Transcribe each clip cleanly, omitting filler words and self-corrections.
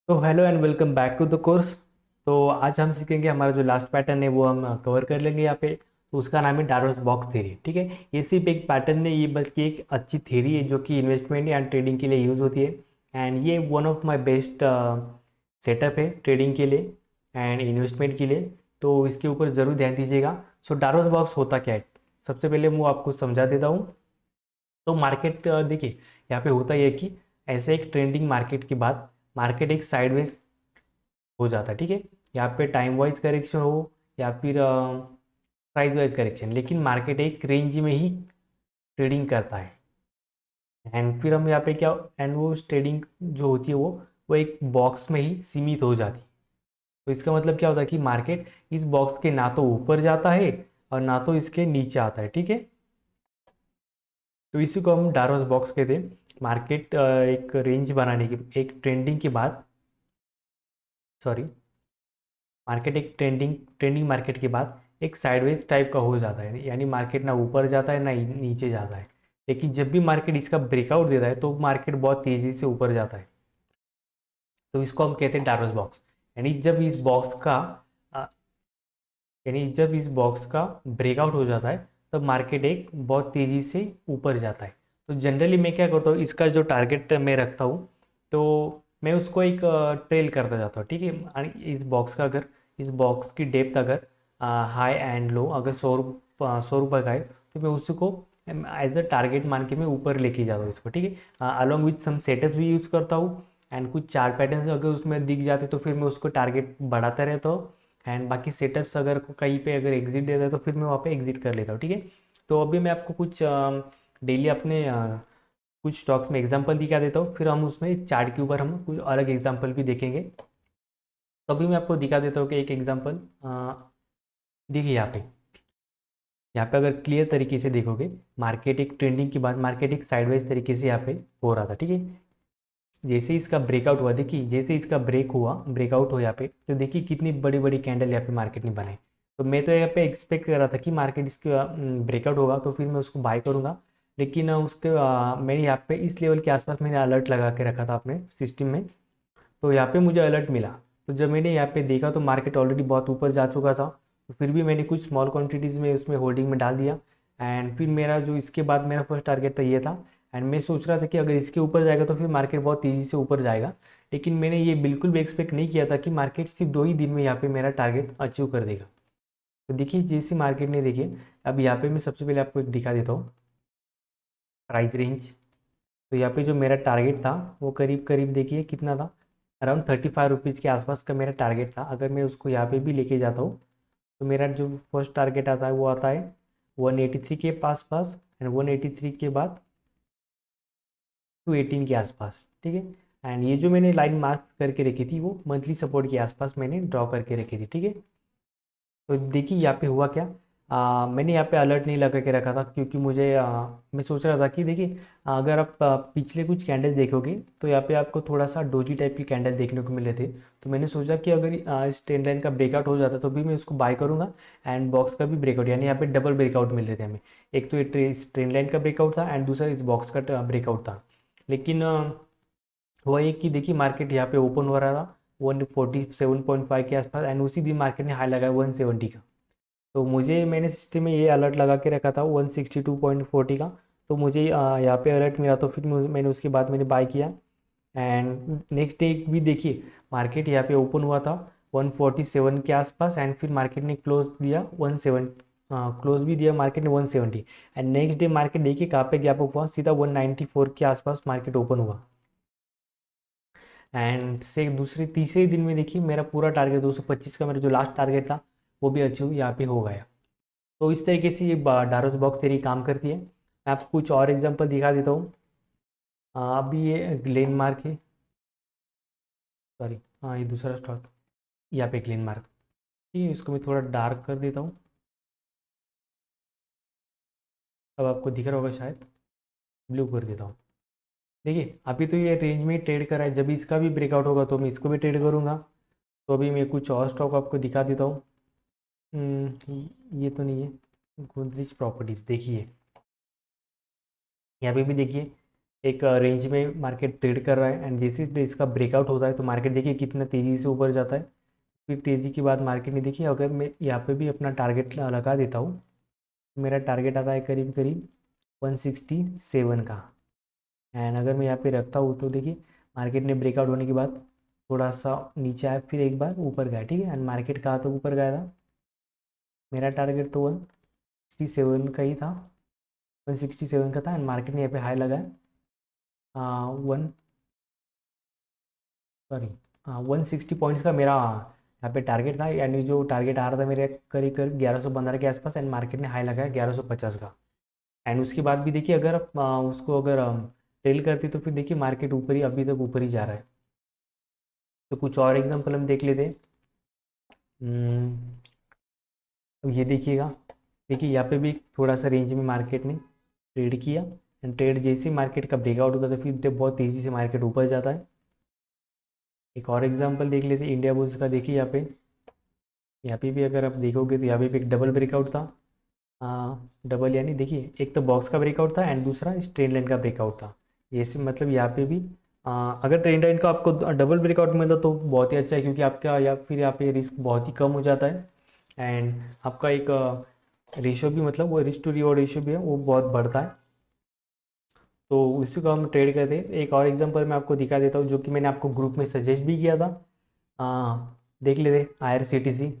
तो hello and welcome back to the course. तो आज हम सीखेंगे, हमारा जो लास्ट पैटर्न है वो हम कवर कर लेंगे यहाँ पे। तो उसका नाम है डारोस बॉक्स थ्योरी। ठीक है, ये सिर्फ एक पैटर्न नहीं, ये बल्कि एक अच्छी थ्योरी है जो कि इन्वेस्टमेंट एंड ट्रेडिंग के लिए यूज़ होती है। एंड ये one of my best setup है ट्रेडिंग के लिए एंड इन्वेस्टमेंट के लिए। तो इसके ऊपर ज़रूर ध्यान दीजिएगा। सो डारोस बॉक्स होता क्या है, सबसे पहले मैं आपको समझा देता हूँ। तो मार्केट देखिए, यहाँ पे होता यह है कि ऐसे एक ट्रेंडिंग मार्केट के बाद मार्केट एक साइडवेज हो जाता है। ठीक है, यहाँ पे टाइम वाइज करेक्शन हो या फिर प्राइस वाइज करेक्शन, लेकिन मार्केट एक रेंज में ही ट्रेडिंग करता है। एंड फिर हम यहाँ पे क्या, एंड वो ट्रेडिंग जो होती है वो एक बॉक्स में ही सीमित हो जाती है। तो इसका मतलब क्या होता है कि मार्केट इस बॉक्स के ना तो ऊपर जाता है और ना तो इसके नीचे आता है। ठीक है, तो इसी को हम डारोस बॉक्स कहते हैं। मार्केट एक रेंज बनाने की, एक ट्रेंडिंग के बाद, सॉरी, मार्केट एक ट्रेंडिंग ट्रेंडिंग मार्केट के बाद एक साइडवेज टाइप का हो जाता है, यानी मार्केट ना ऊपर जाता है ना नीचे जाता है। लेकिन जब भी मार्केट इसका ब्रेकआउट देता है तो मार्केट बहुत तेज़ी से ऊपर जाता है। तो इसको हम कहते हैं डारोस बॉक्स। यानी जब इस बॉक्स का अ, यानी जब इस बॉक्स का ब्रेकआउट हो जाता है तब मार्केट एक बहुत तेज़ी से ऊपर जाता है। तो जनरली मैं क्या करता हूँ, इसका जो टारगेट मैं रखता हूँ, तो मैं उसको एक ट्रेल करता जाता हूँ। ठीक है, आणि इस बॉक्स का अगर, इस बॉक्स की डेप्थ अगर हाई एंड लो अगर 100 रुपये का है, तो मैं उसको एज अ टारगेट मान के मैं ऊपर लेके जाता हूँ इसको। ठीक है, अलॉन्ग विथ सम सेटअप्स भी यूज़ करता हूँ। एंड कुछ चार पैटर्न्स अगर उसमें दिख जाते तो फिर मैं उसको टारगेट बढ़ाता रहता हूँ। एंड बाकी सेटअप्स अगर कहीं पे अगर एग्जिट देता है तो फिर मैं वहाँ पे एग्जिट कर लेता हूँ। ठीक है, तो अभी मैं आपको कुछ डेली अपने कुछ स्टॉक्स में एग्जांपल दिखा देता हूँ, फिर हम उसमें चार्ट के ऊपर हम कुछ अलग एग्जांपल भी देखेंगे। तो अभी मैं आपको दिखा देता हूँ कि एक एग्जांपल देखिए यहाँ पे अगर क्लियर तरीके से देखोगे, मार्केट एक ट्रेंडिंग के बाद मार्केट एक साइडवाइज तरीके से यहाँ पे हो रहा था। ठीक है, जैसे इसका ब्रेकआउट हुआ, देखिए जैसे इसका ब्रेकआउट हो यहाँ पे, तो देखिए कितनी बड़ी बड़ी कैंडल यहाँ पे मार्केट ने बनाई। तो मैं तो यहाँ पे एक्सपेक्ट कर रहा था कि मार्केट इसका ब्रेकआउट होगा तो फिर मैं उसको बाय करूँगा। लेकिन मैंने यहाँ पे इस लेवल के आसपास मैंने अलर्ट लगा के रखा था अपने सिस्टम में। तो यहाँ पे मुझे अलर्ट मिला। तो जब मैंने यहाँ पे देखा तो मार्केट ऑलरेडी बहुत ऊपर जा चुका था। तो फिर भी मैंने कुछ स्मॉल क्वांटिटीज़ में उसमें होल्डिंग में डाल दिया। एंड फिर मेरा जो इसके बाद मेरा फर्स्ट टारगेट था ये था। एंड मैं सोच रहा था कि अगर इसके ऊपर जाएगा तो फिर मार्केट बहुत तेज़ी से ऊपर जाएगा। लेकिन मैंने ये बिल्कुल भी एक्सपेक्ट नहीं किया था कि मार्केट सिर्फ 2 ही दिन में यहाँ पे मेरा टारगेट अचीव कर देगा। तो देखिए जैसे मार्केट ने, देखिए अब यहाँ पे मैं सबसे पहले आपको एक दिखा देता हूँ प्राइस रेंज। तो यहाँ पे जो मेरा टारगेट था वो करीब करीब देखिए कितना था, अराउंड 35 रुपीज़ के आसपास का मेरा टारगेट था। अगर मैं उसको यहाँ पे भी लेके जाता हूँ तो मेरा जो फर्स्ट टारगेट आता है वो आता है 183 के पास पास, एंड 183 के बाद 218 के आसपास। ठीक है, एंड ये जो मैंने लाइन मार्क करके रखी थी वो मंथली सपोर्ट के आसपास मैंने ड्रॉ करके रखी थी। ठीक है, तो देखिए यहाँ पे हुआ क्या, मैंने यहाँ पे अलर्ट नहीं लगा के रखा था क्योंकि मैं सोच रहा था कि देखिए अगर आप पिछले कुछ कैंडल देखोगे तो यहाँ पे आपको थोड़ा सा डोजी टाइप की कैंडल देखने को मिले थे। तो मैंने सोचा कि अगर इस ट्रेंड लाइन का ब्रेकआउट हो जाता तो भी मैं इसको बाय करूँगा। एंड बॉक्स का भी ब्रेकआउट, यानी यहाँ पे डबल ब्रेकआउट मिल रहे थे हमें। एक तो इस ट्रेंड लाइन का ब्रेकआउट था एंड दूसरा इस बॉक्स का ब्रेकआउट था। लेकिन हुआ ये कि देखिए मार्केट यहाँ पे ओपन हो रहा था 147.5 के आसपास, एंड उसी दिन मार्केट ने हाई लगाया 170 का। तो मैंने सिस्टम में ये अलर्ट लगा के रखा था 162.40 का। तो मुझे यहाँ पे अलर्ट मिला तो फिर मैंने उसके बाद मैंने बाय किया। एंड नेक्स्ट डे भी देखिए मार्केट यहाँ पे ओपन हुआ था 147 के आसपास, एंड फिर मार्केट ने क्लोज दिया 17, क्लोज भी दिया मार्केट ने 170। एंड नेक्स्ट डे मार्केट देखिए कहाँ पे गैप अप हुआ, सीधा 194 के आसपास मार्केट ओपन हुआ। एंड से दूसरे तीसरे दिन में देखिए मेरा पूरा टारगेट 225 का, मेरा जो लास्ट टारगेट था वो भी अचीव यहाँ पे हो गया। तो इस तरीके से ये डारोस बॉक्स थ्योरी काम करती है। मैं आपको कुछ और एग्जांपल दिखा देता हूँ। अभी ये ग्लेन मार्क है, सॉरी, हाँ ये दूसरा स्टॉक, यहाँ पे ग्लेन मार्क। ठीक है, इसको मैं थोड़ा डार्क कर देता हूँ, अब आपको दिख रहा होगा शायद, ब्लू कर देता हूँ। देखिए अभी तो ये रेंज में ट्रेड कर रहा है, जब इसका भी ब्रेकआउट होगा तो मैं इसको भी ट्रेड करूँगा। तो अभी मैं कुछ और स्टॉक आपको दिखा देता हूँ। ये तो नहीं है, गोदरेज प्रॉपर्टीज़ देखिए, यहाँ पे भी देखिए एक रेंज में मार्केट ट्रेड कर रहा है, एंड जैसे इसका ब्रेकआउट होता है तो मार्केट देखिए कितना तेज़ी से ऊपर जाता है। फिर तेज़ी के बाद मार्केट ने देखिए, अगर मैं यहाँ पे भी अपना टारगेट लगा देता हूँ, मेरा टारगेट आता है करीब करीब 167 का। एंड अगर मैं यहाँ पे रखता हूँ तो देखिए मार्केट ने ब्रेकआउट होने के बाद थोड़ा सा नीचे आया, फिर एक बार ऊपर गया, ठीक है। एंड मार्केट कहाँ तक ऊपर गया था, मेरा टारगेट तो 167 का ही था, 167 का था। एंड मार्केट ने यहाँ पे हाई लगाया वन सॉरी 160 पॉइंट्स का मेरा यहाँ पे टारगेट था, यानी जो टारगेट आ रहा था मेरे करीब करीब 1115 के आसपास। एंड मार्केट ने हाई लगाया 1150 का। एंड उसके बाद भी देखिए, अगर आप उसको अगर टेल करते तो फिर देखिए मार्केट ऊपर ही, अभी तक ऊपर ही जा रहा है। तो कुछ और एग्जांपल हम देख लेते हैं। अब ये देखिएगा, देखिए यहाँ पे भी थोड़ा सा रेंज में मार्केट ने ट्रेड किया, एंड ट्रेड जैसे मार्केट का ब्रेकआउट होता है तो फिर बहुत तेज़ी से मार्केट ऊपर जाता है। एक और एग्जांपल देख लेते हैं इंडिया बुल्स का। देखिए यहाँ पे भी अगर आप देखोगे तो यहाँ पे भी एक डबल ब्रेकआउट था। डबल यानी देखिए, एक तो बॉक्स का ब्रेकआउट था एंड दूसरा स्ट्रेट लाइन का ब्रेकआउट था। ये मतलब यहाँ पे भी अगर ट्रेंड लाइन का आपको डबल ब्रेकआउट मिलता तो बहुत ही अच्छा है, क्योंकि आपका या फिर यहाँ पे रिस्क बहुत ही कम हो जाता है। एंड आपका एक रेशो भी, मतलब वो रिस्क टू रिवॉर्ड रेशो भी है, वो बहुत बढ़ता है। तो उसी को हम ट्रेड करते हैं। एक और एग्जांपल मैं आपको दिखा देता हूँ, जो कि मैंने आपको ग्रुप में सजेस्ट भी किया था। देख लेते IRCTC,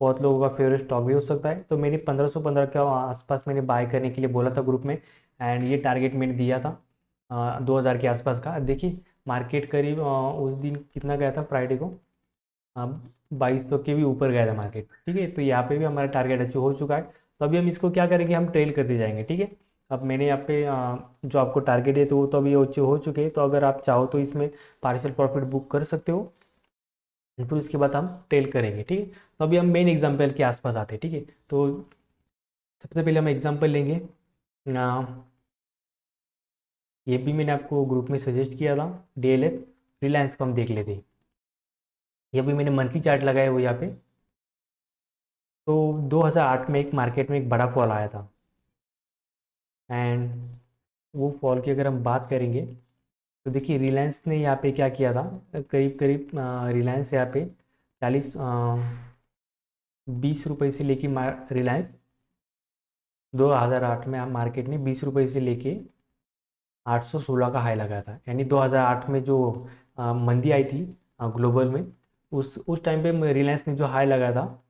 बहुत लोगों का फेवरेट स्टॉक भी हो सकता है। तो मैंने 1515 के आसपास मैंने बाय करने के लिए बोला था ग्रुप में, एंड ये टारगेट मैंने दिया था 2000 के आसपास का। देखिए मार्केट करीब उस दिन कितना गया था, फ्राइडे को 2200 के भी ऊपर गया था मार्केट, ठीक है। तो यहाँ पे भी हमारा टारगेट अचीव हो चुका है। तो अभी हम इसको क्या करेंगे, हम ट्रेल करते जाएंगे, ठीक है। अब मैंने यहाँ पे जो आपको टारगेट है तो वो तो अभी अचीव हो चुके हैं। तो अगर आप चाहो तो इसमें पार्शियल प्रॉफिट बुक कर सकते हो, फिर उसके बाद हम ट्रेल करेंगे, ठीक है। तो अभी हम मेन एग्जाम्पल के आसपास आते हैं, ठीक है। तो सबसे पहले हम एग्जाम्पल लेंगे, ये भी मैंने आपको ग्रुप में सजेस्ट किया था, DLF रिलायंस को हम देख लेते हैं। ये भी मैंने मंथली चार्ट लगाया हुआ यहाँ पे। तो 2008 में एक मार्केट में एक बड़ा फॉल आया था, एंड वो फॉल की अगर हम बात करेंगे तो देखिए रिलायंस ने यहाँ पे क्या किया था, करीब करीब रिलायंस यहाँ पे 20 रुपये से लेके रिलायंस 2008 में मार्केट ने 20 रुपये से लेके 816 का हाई लगाया था। यानी 2008 में जो मंदी आई थी ग्लोबल में, उस टाइम पे रिलायंस ने जो हाई लगाया था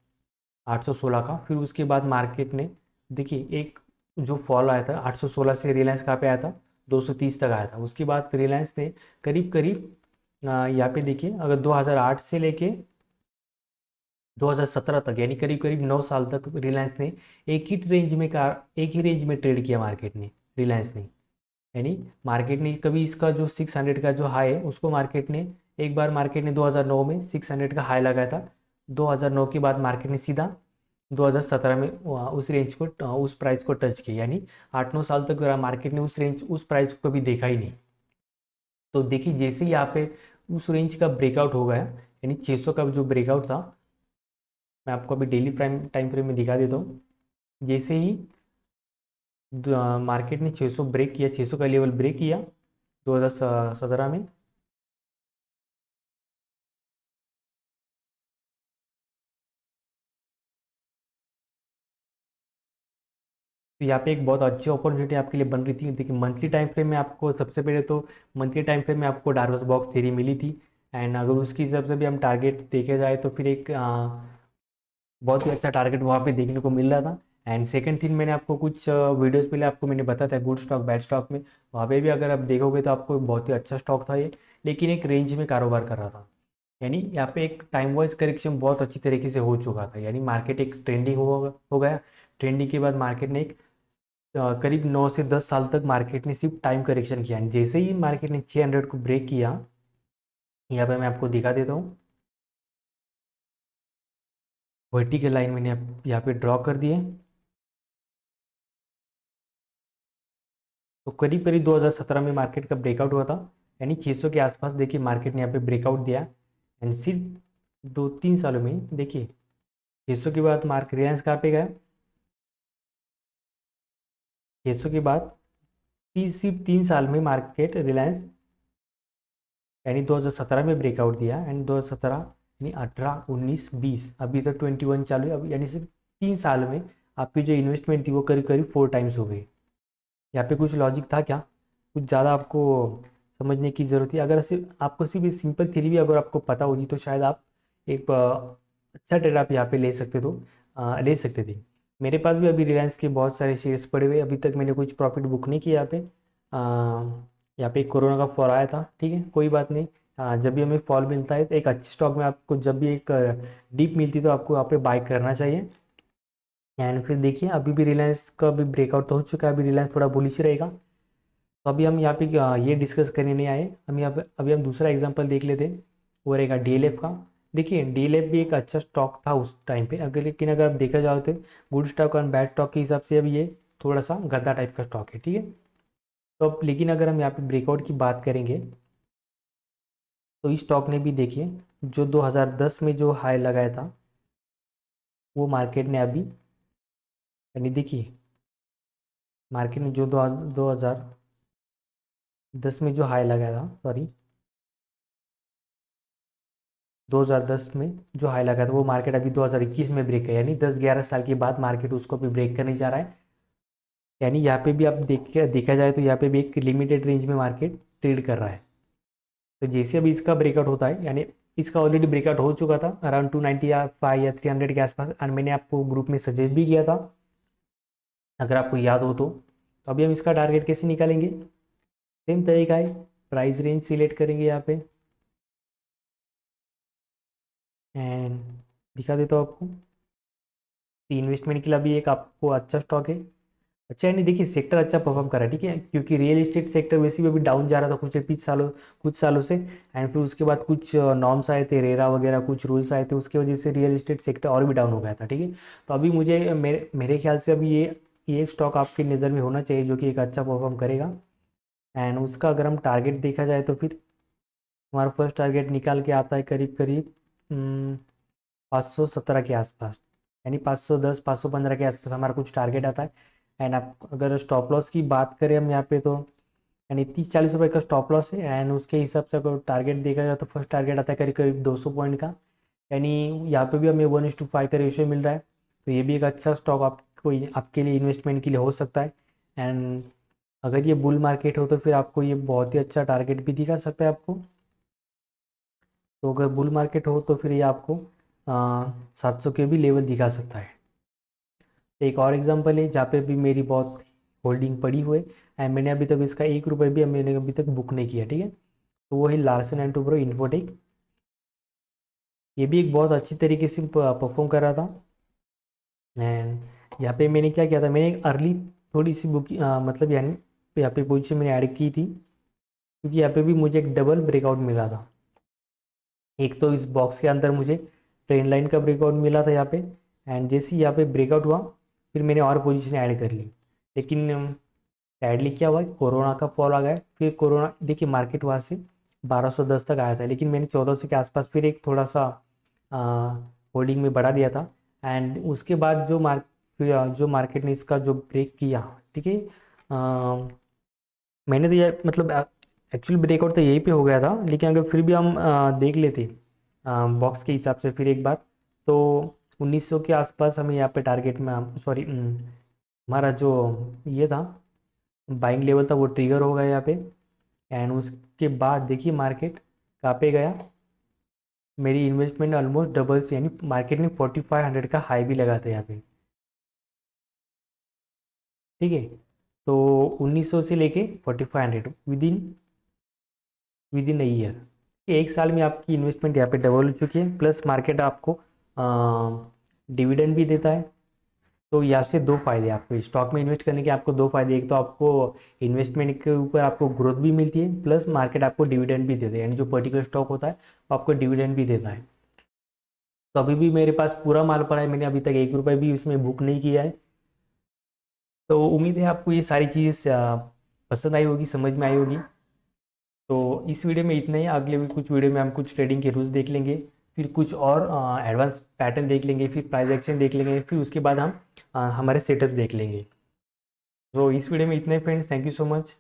816 का, फिर उसके बाद मार्केट ने देखिए एक जो फॉल आया था 816 से, रिलायंस कहाँ पे आया था 230 तक आया था। उसके बाद रिलायंस ने करीब करीब यहाँ पे देखिए, अगर 2008 से लेके 2017 तक, यानी करीब करीब 9 साल तक रिलायंस ने एक ही रेंज में ट्रेड किया मार्केट ने, रिलायंस ने। यानी मार्केट ने कभी इसका जो 600 का जो हाई है उसको मार्केट ने, एक बार मार्केट ने 2009 में 600 का हाई लगाया था। 2009 के बाद मार्केट ने सीधा 2017 में उस रेंज को, उस प्राइस को टच किया। यानी 8-9 साल तक मार्केट ने उस प्राइस को कभी देखा ही नहीं। तो देखिए जैसे ही यहाँ पे उस रेंज का ब्रेकआउट हो गया, यानी 600 का जो ब्रेकआउट था, मैं आपको अभी डेली टाइम फ्रेम में दिखा देता हूँ। जैसे ही मार्केट ने 600 ब्रेक किया, 600 का लेवल ब्रेक किया 2017 में, तो यहाँ पे एक बहुत अच्छी अपॉर्चुनिटी आपके लिए बन रही थी। देखिए मंथली टाइम फ्रेम में आपको, सबसे पहले तो मंथली टाइम फ्रेम में आपको डार्वस बॉक्स थ्योरी मिली थी। एंड अगर उसकी हिसाब से भी हम टारगेट देखे जाए तो फिर एक बहुत ही अच्छा टारगेट वहाँ पे देखने को मिल रहा था। एंड सेकंड थिंग, मैंने आपको कुछ वीडियोस पहले आपको मैंने बताया था गुड स्टॉक बैड स्टॉक में, वहाँ पे भी अगर आप देखोगे तो आपको बहुत ही अच्छा स्टॉक था ये, लेकिन एक रेंज में कारोबार कर रहा था। यानी यहाँ पे एक टाइम वाइज करेक्शन बहुत अच्छी तरीके से हो चुका था। यानी मार्केट एक ट्रेंडिंग हो गया। ट्रेंडिंग के बाद मार्केट ने एक करीब 9 से 10 साल तक मार्केट ने सिर्फ टाइम करेक्शन किया। जैसे ही मार्केट ने 600 को ब्रेक किया, यहाँ पे मैं आपको दिखा देता हूँ, वर्टिकल लाइन मैंने यहाँ पे ड्रॉ कर दी है। तो करीब करीब 2017 में मार्केट का ब्रेकआउट हुआ था, यानी 600 के आसपास देखिए मार्केट ने यहाँ पे ब्रेकआउट दिया। एंड सिर्फ 2-3 सालों में देखिए 600 के बाद रिलायंस कहाँ पे गया, 600 के बाद सिर्फ 3 साल में मार्केट रिलायंस यानी 2017 में ब्रेकआउट दिया एंड 2017 यानी 18, 19, 20 अभी तक 21 चालू है। अब यानी सिर्फ 3 साल में आपकी जो इन्वेस्टमेंट थी वो करीब करीब 4 टाइम्स हो गई। यहाँ पे कुछ लॉजिक था क्या? कुछ ज़्यादा आपको समझने की ज़रूरत है? अगर सिर्फ आपको सिर्फ सिंपल थ्योरी भी अगर आपको पता होती तो शायद आप एक अच्छा ट्रेड आप यहाँ पे ले सकते थे। मेरे पास भी अभी रिलायंस के बहुत सारे शेयर्स पड़े हुए, अभी तक मैंने कुछ प्रॉफिट बुक नहीं किया यहाँ पे। यहाँ पे कोरोना का फॉल आया था, ठीक है कोई बात नहीं। जब भी हमें फॉल मिलता है तो एक अच्छे स्टॉक में आपको जब भी एक डीप मिलती है तो आपको यहाँ पे बाय करना चाहिए। एंड फिर देखिए अभी भी रिलायंस का भी ब्रेकआउट तो हो चुका है, अभी रिलायंस थोड़ा बुलिश रहेगा। तो अभी हम यहाँ पे ये डिस्कस करने नहीं आए, हम यहाँ पे अभी हम दूसरा एग्जांपल देख लेते हैं, वो रहेगा डीएलएफ का। देखिए डीएलएफ भी एक अच्छा स्टॉक था उस टाइम पे, अगर लेकिन अगर आप देखा जाओ तो गुड स्टॉक और बैड स्टॉक के हिसाब से अब ये थोड़ा सा गद्दा टाइप का स्टॉक है, ठीक है। तो अब लेकिन अगर हम यहाँ पे ब्रेकआउट की बात करेंगे तो इस स्टॉक ने भी देखिए जो 2010 में जो हाई लगाया था वो मार्केट ने अभी यानी देखिए मार्केट ने जो 2010 में जो हाई लगाया था, सॉरी 2010 में जो हाई लगा था वो मार्केट अभी 2021 में ब्रेक है, यानी 10-11 साल के बाद मार्केट उसको भी ब्रेक करने जा रहा है। यानी यहाँ पे भी आप देखा जाए तो यहाँ पे भी एक लिमिटेड रेंज में मार्केट ट्रेड कर रहा है। तो जैसे अभी इसका ब्रेकआउट होता है, यानी इसका ऑलरेडी ब्रेकआउट हो चुका था अराउंड 295 या 300 के आसपास, और मैंने आपको ग्रुप में सजेस्ट भी किया था अगर आपको याद हो तो अभी हम इसका टारगेट कैसे निकालेंगे? सेम तरीका है, प्राइस रेंज सिलेक्ट करेंगे यहाँ पे एंड दिखा देता हूँ आपको। इन्वेस्टमेंट के लिए अभी एक आपको अच्छा स्टॉक है। अच्छा है नहीं, देखिए सेक्टर अच्छा परफॉर्म कर रहा है, ठीक है, क्योंकि रियल एस्टेट सेक्टर वैसे भी अभी डाउन जा रहा था कुछ सालों से। एंड फिर उसके बाद कुछ नॉर्म्स आए थे, रेरा वगैरह कुछ रूल्स आए थे, उसकी वजह से रियल एस्टेट सेक्टर और भी डाउन हो गया था, ठीक है। तो अभी मुझे मेरे ख्याल से अभी ये एक स्टॉक आपकी नज़र में होना चाहिए जो कि एक अच्छा परफॉर्म करेगा। एंड उसका अगर हम टारगेट देखा जाए तो फिर हमारा फर्स्ट टारगेट निकाल के आता है करीब करीब 517 के आसपास, यानी 510 515 के आसपास हमारा कुछ टारगेट आता है। एंड आप अगर स्टॉप लॉस की बात करें हम यहाँ पे तो यानी 30-40 रुपये का स्टॉप लॉस है। एंड उसके हिसाब से अगर टारगेट देखा जाए तो फर्स्ट टारगेट आता है करीब करीब 200 पॉइंट का, यानी यहाँ पे भी हमें 1:5 का रेशियो मिल रहा है। तो ये भी एक अच्छा स्टॉक आपके लिए इन्वेस्टमेंट के लिए हो सकता है। एंड अगर ये बुल मार्केट हो तो फिर आपको ये बहुत ही अच्छा टारगेट भी दिखा सकता है आपको। तो अगर बुल मार्केट हो तो फिर ये आपको 700 के भी लेवल दिखा सकता है। एक और एग्जांपल है जहाँ पे भी मेरी बहुत होल्डिंग पड़ी हुई है एंड मैंने अभी तक इसका 1 रुपये भी मैंने अभी तक बुक नहीं किया, ठीक है। तो वो है लार्सन एंड टुब्रो इन्फोटेक। ये भी एक बहुत अच्छी तरीके से परफॉर्म कर रहा था। एंड यहाँ पे मैंने क्या किया था, मैंने एक अर्ली थोड़ी सी बुक मतलब यानी यहाँ पे पोजीशन मैंने ऐड की थी, क्योंकि यहाँ पे भी मुझे एक डबल ब्रेकआउट मिला था। एक तो इस बॉक्स के अंदर मुझे ट्रेन लाइन का ब्रेकआउट मिला था यहाँ पे, एंड जैसे ही यहाँ पे ब्रेकआउट हुआ फिर मैंने और पोजीशन ऐड कर ली। लेकिन सैडली क्या हुआ, कोरोना का फॉल आ गया, फिर कोरोना देखिए मार्केट वहाँ से 1210 तक आया था, लेकिन मैंने 1400 के आसपास फिर एक थोड़ा सा होल्डिंग में बढ़ा दिया था। एंड उसके बाद जो मार्केट ने इसका जो ब्रेक किया, ठीक है, मैंने तो ये मतलब एक्चुअली ब्रेकआउट तो यहीं पे हो गया था, लेकिन अगर फिर भी हम देख लेते बॉक्स के हिसाब से फिर एक बार तो 1900 के आसपास हमें यहाँ पे टारगेट में सॉरी हमारा जो ये था बाइंग लेवल था वो ट्रिगर हो गया यहाँ पे। एंड उसके बाद देखिए मार्केट कहाँ पे गया, मेरी इन्वेस्टमेंट ऑलमोस्ट डबल से, यानी मार्केट ने 4500 का हाई भी लगा था यहाँ पे, ठीक है। तो 1900 से लेके 4500 विद इन अ ईयर, एक साल में आपकी इन्वेस्टमेंट यहाँ पे डबल हो चुकी है, प्लस मार्केट आपको डिविडेंड भी देता है। तो यहाँ से दो फायदे आपको स्टॉक में इन्वेस्ट करने के, आपको दो फायदे, एक तो आपको इन्वेस्टमेंट के ऊपर आपको ग्रोथ भी मिलती है, प्लस मार्केट आपको डिविडेंड भी देता है, यानी जो पर्टिकुलर स्टॉक होता है वो आपको डिविडेंड भी देता है। तो अभी भी मेरे पास पूरा माल पड़ा है, मैंने अभी तक 1 रुपये भी उसमें बुक नहीं किया है। तो उम्मीद है आपको ये सारी चीज़ पसंद आई होगी, समझ में आई होगी। तो इस वीडियो में इतना ही, अगले भी कुछ वीडियो में हम कुछ ट्रेडिंग के रूल्स देख लेंगे, फिर कुछ और एडवांस पैटर्न देख लेंगे, फिर प्राइस एक्शन देख लेंगे, फिर उसके बाद हम हमारे सेटअप देख लेंगे। तो इस वीडियो में इतना ही friends, thank you so much.